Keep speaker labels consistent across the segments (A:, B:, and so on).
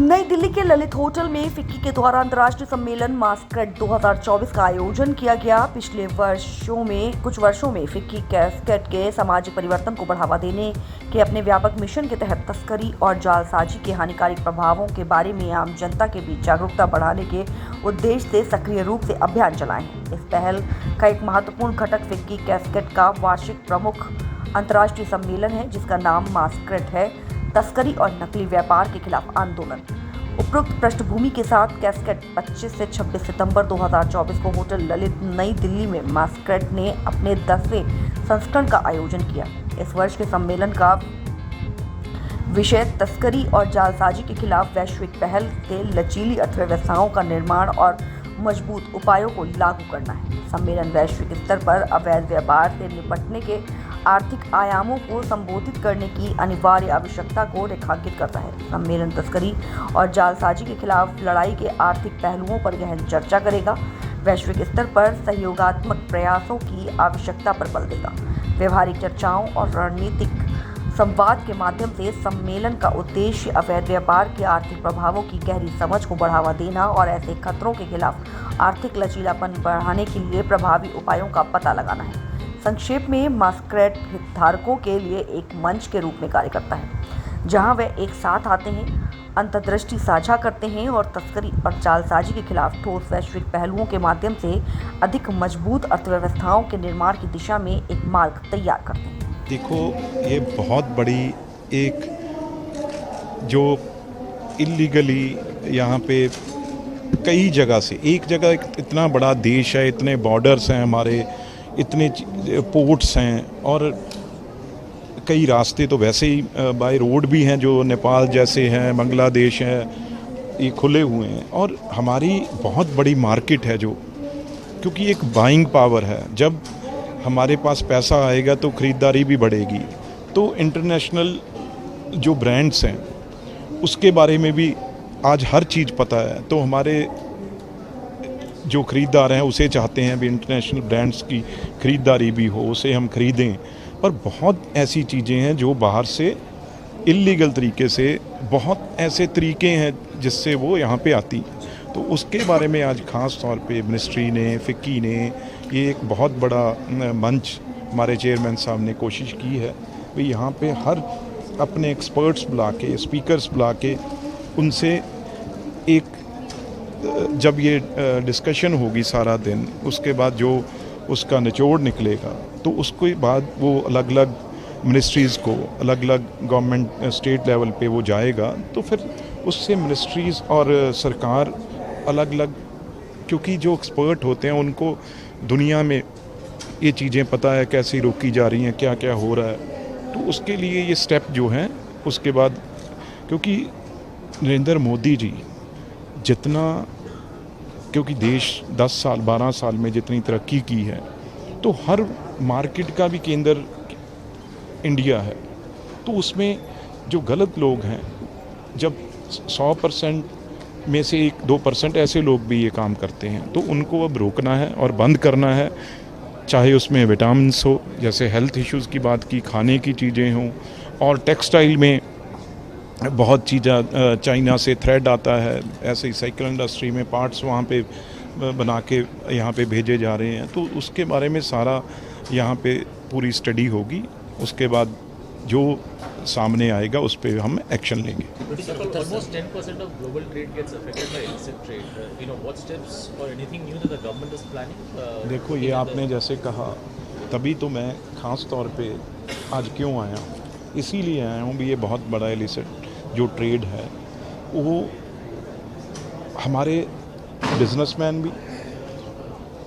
A: नई दिल्ली के ललित होटल में फिक्की के द्वारा अंतर्राष्ट्रीय सम्मेलन मास्करेड 2024 का आयोजन किया गया। पिछले कुछ वर्षों में फिक्की कैस्केड के सामाजिक परिवर्तन को बढ़ावा देने के अपने व्यापक मिशन के तहत तस्करी और जालसाजी के हानिकारक प्रभावों के बारे में आम जनता के बीच जागरूकता बढ़ाने के उद्देश्य से सक्रिय रूप से अभियान चलाए हैं। इस पहल का एक महत्वपूर्ण घटक फिक्की कैस्केड का वार्षिक प्रमुख अंतर्राष्ट्रीय सम्मेलन है, जिसका नाम मास्करेड है, तस्करी और नकली व्यापार के खिलाफ आंदोलन। उपरोक्त पृष्ठभूमि के साथ कैस्केड 25 से 26 सितंबर 2024 को होटल ललित नई दिल्ली में मास्करेड ने अपने 10वें संस्करण का आयोजन किया। इस वर्ष के सम्मेलन का विषय तस्करी और जालसाजी के खिलाफ वैश्विक पहल से लचीली अर्थव्यवस्थाओं का निर्माण और मजबूत उपायों को लागू करना है। सम्मेलन वैश्विक स्तर पर अवैध व्यापार से निपटने के आर्थिक आयामों को संबोधित करने की अनिवार्य आवश्यकता को रेखांकित करता है। सम्मेलन तस्करी और जालसाजी के खिलाफ लड़ाई के आर्थिक पहलुओं पर गहन चर्चा करेगा, वैश्विक स्तर पर सहयोगात्मक प्रयासों की आवश्यकता पर बल देगा। व्यवहारिक चर्चाओं और रणनीतिक संवाद के माध्यम से सम्मेलन का उद्देश्य अवैध व्यापार के आर्थिक प्रभावों की गहरी समझ को बढ़ावा देना और ऐसे खतरों के खिलाफ आर्थिक लचीलापन बढ़ाने के लिए प्रभावी उपायों का पता लगाना है। संक्षेप में, मास्करेड हितधारकों के लिए एक मंच के रूप में कार्य करता है, जहां वे एक साथ आते हैं, अंतर्दृष्टि साझा करते हैं और तस्करी और जालसाजी के खिलाफ ठोस वैश्विक पहलुओं के माध्यम से अधिक मजबूत अर्थव्यवस्थाओं के निर्माण की दिशा में एक मार्ग तैयार करते हैं।
B: देखो, ये बहुत बड़ी एक जो इल्लीगली यहाँ पे कई जगह से, एक जगह इतना बड़ा देश है, इतने बॉर्डर्स हैं हमारे, इतने पोर्ट्स हैं और कई रास्ते तो वैसे ही बाय रोड भी हैं जो नेपाल जैसे हैं, बांग्लादेश हैं, ये खुले हुए हैं और हमारी बहुत बड़ी मार्केट है जो, क्योंकि एक बाइंग पावर है। जब हमारे पास पैसा आएगा तो ख़रीदारी भी बढ़ेगी। तो इंटरनेशनल जो ब्रांड्स हैं उसके बारे में भी आज हर चीज़ पता है, तो हमारे जो ख़रीदार हैं उसे चाहते हैं भी इंटरनेशनल ब्रांड्स की ख़रीदारी भी हो, उसे हम ख़रीदें। पर बहुत ऐसी चीज़ें हैं जो बाहर से इल्लीगल तरीके से, बहुत ऐसे तरीके हैं जिससे वो यहाँ पे आती, तो उसके बारे में आज ख़ास तौर पे मिनिस्ट्री ने, फिक्की ने, ये एक बहुत बड़ा मंच हमारे चेयरमैन साहब ने कोशिश की है कि यहाँ पे हर अपने एक्सपर्ट्स बुला के, स्पीकर्स बुला के, उनसे एक जब ये डिस्कशन होगी सारा दिन, उसके बाद जो उसका निचोड़ निकलेगा तो उसके बाद वो अलग अलग मिनिस्ट्रीज़ को, अलग अलग गवर्नमेंट स्टेट लेवल पे वो जाएगा, तो फिर उससे मिनिस्ट्रीज़ और सरकार अलग अलग, क्योंकि जो एक्सपर्ट होते हैं उनको दुनिया में ये चीज़ें पता है कैसी रोकी जा रही हैं, क्या क्या हो रहा है, तो उसके लिए ये स्टेप जो हैं उसके बाद, क्योंकि नरेंद्र मोदी जी जितना, क्योंकि देश 10 साल 12 साल में जितनी तरक्की की है, तो हर मार्केट का भी केंद्र इंडिया है, तो उसमें जो गलत लोग हैं, जब 100% में से 1-2% ऐसे लोग भी ये काम करते हैं, तो उनको अब रोकना है और बंद करना है। चाहे उसमें विटामिन्स हो, जैसे हेल्थ इश्यूज़ की बात की, खाने की चीज़ें हों, और टेक्सटाइल में बहुत चीज़ें, चाइना से थ्रेड आता है, ऐसे ही साइकिल इंडस्ट्री में पार्ट्स वहाँ पे बना के यहाँ पे भेजे जा रहे हैं, तो उसके बारे में सारा यहाँ पे पूरी स्टडी होगी। उसके बाद जो सामने आएगा उस पर हम एक्शन लेंगे।
C: Almost 10% of global trade gets affected by illicit trade. What steps or anything new that the government is planning?
B: देखो, ये आपने जैसे कहा, तभी तो मैं ख़ास तौर पे आज क्यों आया हूँ, इसीलिए आया हूँ भी ये बहुत बड़ा इलिसिट जो ट्रेड है वो हमारे बिजनेसमैन भी,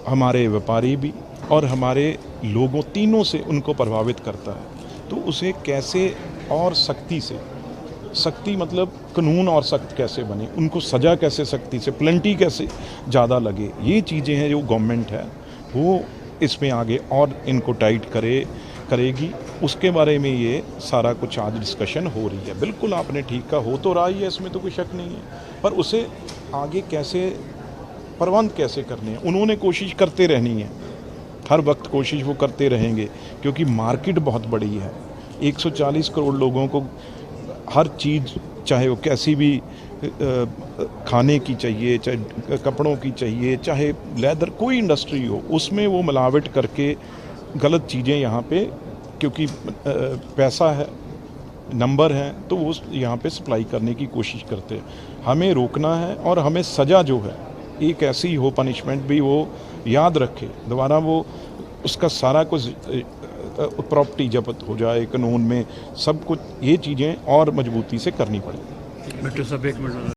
B: हमारे व्यापारी भी और हमारे लोगों, तीनों से उनको प्रभावित करता है। तो उसे कैसे और सख्ती मतलब कानून और सख्त कैसे बने, उनको सज़ा कैसे सख्ती से, प्लेंटी कैसे ज़्यादा लगे, ये चीज़ें हैं जो गवर्नमेंट है वो इसमें आगे और इनको टाइट करेगी। उसके बारे में ये सारा कुछ आज डिस्कशन हो रही है। बिल्कुल आपने ठीक कहा, हो तो रहा ही है, इसमें तो कोई शक नहीं है, पर उसे आगे कैसे प्रबंध कैसे करने हैं, उन्होंने कोशिश करते रहनी है, हर वक्त कोशिश वो करते रहेंगे, क्योंकि मार्केट बहुत बड़ी है। 140 करोड़ लोगों को हर चीज़, चाहे वो कैसी भी खाने की चाहिए, चाहे कपड़ों की चाहिए, चाहे लेदर, कोई इंडस्ट्री हो, उसमें वो मिलावट करके गलत चीज़ें यहाँ पे, क्योंकि पैसा है, नंबर हैं, तो वो यहाँ पे सप्लाई करने की कोशिश करते हैं। हमें रोकना है और हमें सज़ा जो है एक ऐसी हो, पनिशमेंट भी वो याद रखे, दोबारा वो उसका सारा कुछ प्रॉपर्टी जब्त हो जाए, कानून में सब कुछ, ये चीज़ें और मजबूती से करनी पड़ेगी।
D: बिट्टू साहब एक मिनट